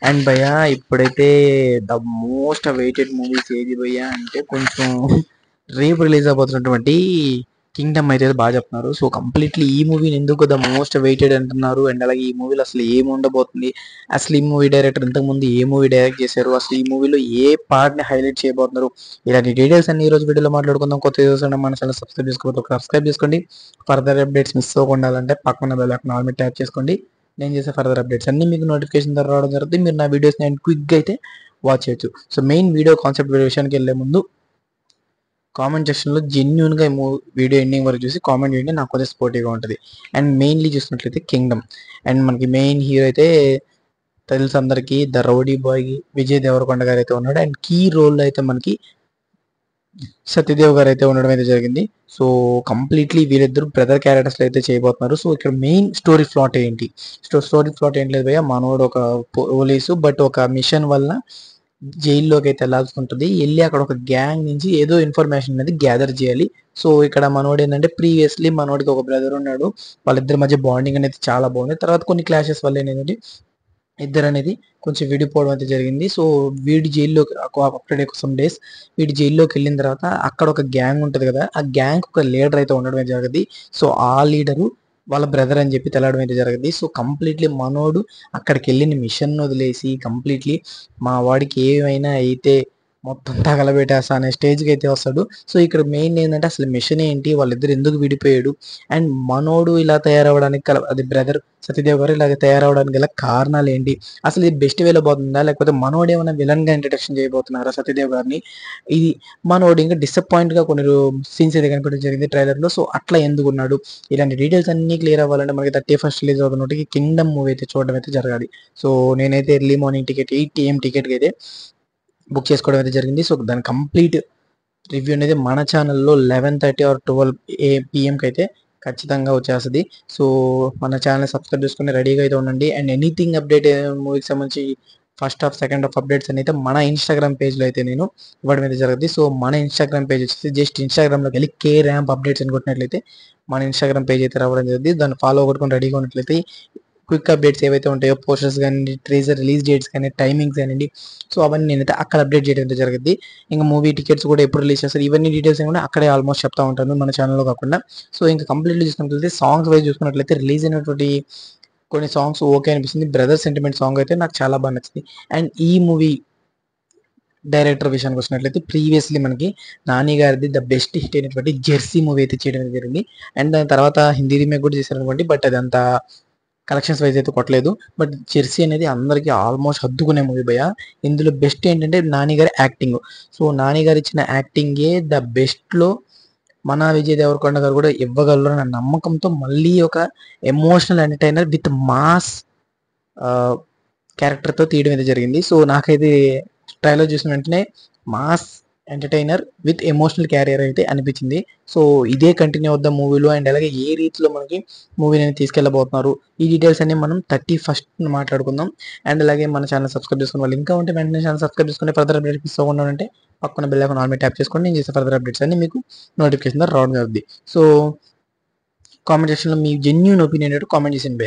And భయ్యా ఇప్పుడైతే the most awaited movies ఏది భయ్యా అంటే కొంచెం రేపు రిలీజ్ అవబోతున్నటువంటి కింగ్డమ్ అయితే బాగా చెప్తున్నారు. సో కంప్లీట్లీ ఈ మూవీని ఎందుకు ద మోస్ట్ అవైటెడ్ అంటున్నారు, అండ్ అలాగే ఈ మూవీలో అసలు ఏమి ఉండబోతుంది, అసలు ఈ మూవీ డైరెక్టర్ ఇంతకుముందు ఏ మూవీ డైరెక్ట్ చేశారు, అసలు ఈ మూవీలో ఏ పార్ట్ ని హైలైట్ చేయబోతున్నారు, ఇలాంటి డీటెయిల్స్ అన్ని ఈ రోజు వీడియోలో మాట్లాడుకుందాం. కొత్త యూజర్స్ మన ఛానల్ సబ్స్క్రైబ్ చేసుకోండి. ఫర్దర్ అప్డేట్స్ మిస్ అవ్వకుండా అంటే పక్కన బెల్ ఐకాన్ ఆల్ మీద ట్యాప్ చేసుకోండి. నేను చేసే ఫర్దర్ అప్డేట్స్ అన్ని మీకు నోటిఫికేషన్ ద్వారా రావడం జరుగుతుంది. మీరు నా వీడియోస్ నేను క్విక్గా అయితే వాచ్ చేయొచ్చు. సో మెయిన్ వీడియో కాన్సెప్ట్ విషయానికి వెళ్ళే ముందు కామెంట్ సెక్షన్లో జెన్యున్గా వీడియో ఎండింగ్ వరకు చూసి కామెంట్ చేయండి, నాకు కొంచెం సపోర్టివ్గా ఉంటుంది. అండ్ మెయిన్లీ చూసినట్లయితే కింగ్డమ్, అండ్ మనకి మెయిన్ హీరో అయితే తెలుసు అందరికీ, the rowdy boy Vijay Deverakonda garu అయితే ఉన్నాడు. అండ్ కీ రోల్లో అయితే మనకి సత్యదేవ్ గారు అయితే ఉండడం అయితే జరిగింది. సో కంప్లీట్లీ వీళ్ళిద్దరు బ్రదర్ క్యారెక్టర్స్ అయితే చేయబోతున్నారు. సో ఇక్కడ మెయిన్ స్టోరీ ప్లాట్ ఏంటి, స్టోరీ ప్లాట్ ఏంటి లేదు భయ్య, మనోడు ఒక పోలీసు బట్ ఒక మిషన్ వల్ల జైల్లోకి అయితే వెళ్ళాల్సి ఉంటుంది. వెళ్ళి అక్కడ ఒక గ్యాంగ్ నుంచి ఏదో ఇన్ఫర్మేషన్ అనేది గ్యాదర్ చేయాలి. సో ఇక్కడ మనోడు ఏంటంటే ప్రీవియస్లీ మనోడికి ఒక బ్రదర్ ఉన్నాడు, వాళ్ళిద్దరి మధ్య బాండింగ్ అనేది చాలా బాగుంది. తర్వాత కొన్ని క్లాషెస్ వల్ల ఏంటంటే ఇద్దరు అనేది కొంచెం విడిపోవడం అయితే జరిగింది. సో వీడి జైల్లోకి ఆఫ్టర్ సమ్ డేస్ వీడి జైల్లోకి వెళ్ళిన తర్వాత అక్కడ ఒక గ్యాంగ్ ఉంటుంది కదా, ఆ గ్యాంగ్ ఒక లీడర్ అయితే ఉండడం అయితే జరిగింది. సో ఆ లీడరు వాళ్ళ బ్రదర్ అని చెప్పి తెలవడం అయితే జరిగింది. సో కంప్లీట్లీ మనోడు అక్కడికి వెళ్ళిన మిషన్ వదిలేసి కంప్లీట్లీ మా వాడికి ఏమైనా అయితే మొత్తం తగలబెట్టేస్తా అనే స్టేజ్కి అయితే వస్తాడు. సో ఇక్కడ మెయిన్ ఏంటంటే అసలు మిషన్ ఏంటి, వాళ్ళిద్దరు ఎందుకు విడిపోయాడు, అండ్ మనోడు ఇలా తయారవడానికి అది బ్రదర్ సత్యదేవ్ గారు ఇలాగ తయారవడానికి గల కారణాలు ఏంటి, అసలు ఇది బెస్ట్ వేలో పోతుందా లేకపోతే మనోడు ఏమైనా విలన్ గా ఇంట్రడక్షన్ చేయబోతున్నారా సత్యదేవ్ గారిని, ఇది మనోడు ఇంకా డిసప్పాయింట్ గా కొన్ని సీన్స్ అయితే కనిపించడం జరిగింది ట్రైలర్ లో. సో అట్లా ఎందుకున్నాడు, ఇలాంటి డీటెయిల్స్ అన్ని క్లియర్ అవ్వాలంటే మనకి 31st రిలీజ్ అవుతున్నట్టుకి కింగ్డమ్ మూవీ అయితే చూడడం అయితే జరగాలి. సో నేనైతే ఎర్లీ మార్నింగ్ టికెట్ 8 AM టికెట్కి అయితే బుక్ చేసుకోవడం అయితే జరిగింది. సో దాని కంప్లీట్ రివ్యూ అనేది మన ఛానల్లో 11:30 or 12 PM అయితే ఖచ్చితంగా వచ్చేస్తుంది. సో మన ఛానల్ సబ్స్క్రైబ్ చేసుకుని రెడీగా అయితే ఉండండి. అండ్ ఎనీథింగ్ అప్డేట్ మూవీకి సంబంధించి first half second half updates అని అయితే మన ఇన్స్టాగ్రామ్ పేజ్లో అయితే నేను ఇవ్వడం అయితే జరుగుతుంది. సో మన ఇన్స్టాగ్రామ్ పేజ్ వచ్చేసి జస్ట్ ఇన్స్టాగ్రామ్లోకి వెళ్ళి కే ర్యాంప్ అప్డేట్స్ అని కొట్టినట్లయితే మన ఇన్స్టాగ్రామ్ పేజ్ అయితే రావడం జరుగుతుంది. దాన్ని ఫాలో కొట్టుకొని రెడీగా ఉన్నట్లయితే క్విక్ అప్డేట్స్ ఏవైతే ఉంటాయో పోస్టర్స్ కానీ ట్రేజర్ రిలీజ్ డేట్స్ కానీ టైమింగ్స్ కానివ్వండి, సో అవన్నీ నేనైతే అక్కడ అప్డేట్ చేయడం అయితే జరుగుతుంది. ఇంకా మూవీ టికెట్స్ కూడా ఎప్పుడు రిలీజ్ చేస్తారు ఇవన్నీ డీటెయిల్స్ కూడా అక్కడే ఆల్మోస్ట్ చెప్తా ఉంటాను మన ఛానల్లో కాకుండా. సో ఇంకా కంప్లీట్లీ చూసుకున్నట్లయితే సాంగ్స్ వైజ్ చూసుకున్నట్లయితే రిలీజ్ అయినటువంటి కొన్ని సాంగ్స్ ఓకే అనిపిస్తుంది. బ్రదర్ సెంటిమెంట్ సాంగ్ అయితే నాకు చాలా బాగా నచ్చింది. అండ్ ఈ మూవీ డైరెక్టర్ విషయానికి వచ్చినట్లయితే ప్రీవియస్లీ మనకి నాని గారిది ద బెస్ట్ హిట్ అయినటువంటి జెర్సీ మూవీ అయితే చేయడం జరిగింది. అండ్ దాని తర్వాత హిందీ రీమేక్ కూడా చేశారు అనుకోండి, బట్ అది అంత కలెక్షన్స్ వైజ్ అయితే కొట్టలేదు. బట్ జెర్సీ అనేది అందరికీ ఆల్మోస్ట్ హద్దుకునే మూవీ భయ. ఇందులో బెస్ట్ ఏంటంటే నాని గారి యాక్టింగ్. సో నాని గారు ఇచ్చిన యాక్టింగే ద బెస్ట్లో మన విజయ్ దేవరకొండ గారు కూడా ఇవ్వగలరు అన్న నమ్మకంతో మళ్ళీ ఒక ఎమోషనల్ ఎంటర్టైనర్ విత్ మాస్ క్యారెక్టర్తో తీయడం అయితే జరిగింది. సో నాకైతే ట్రైలర్ చూసిన వెంటనే mass entertainer with emotional carrier అయితే అనిపించింది. సో ఇదే కంటిన్యూ అవుద్దాం మూవీలో, అండ్ అలాగే ఏ రీతిలో మనకి మూవీని తీసుకెళ్ళబోతున్నారు ఈ డీటెయిల్స్ అన్ని మనం 31st మాట్లాడుకుందాం. అండ్ అలాగే మన ఛానల్ సబ్స్క్రైబ్ చేసుకుని వాళ్ళు ఇంకా ఉంటే వెంటనే ఛానల్ సబ్స్క్రైబ్ చేసుకుని ఫర్దర్ అప్డేట్స్ మిస్ అవ్వకుండా ఉంటే పక్కన బెల్ ఐకాన్ ఆల్ మీద ట్యాప్ చేసుకోండి. నేను చేసే ఫర్దర్ అప్డేట్స్ అన్ని మీకు నోటిఫికేషన్ ద్వారా రావడం జరుగుతుంది. సో కామెంట్ సెక్షన్లో మీ జెన్యూన్ ఒపీనియన్ ఏంటో కామెంట్ చేసింది.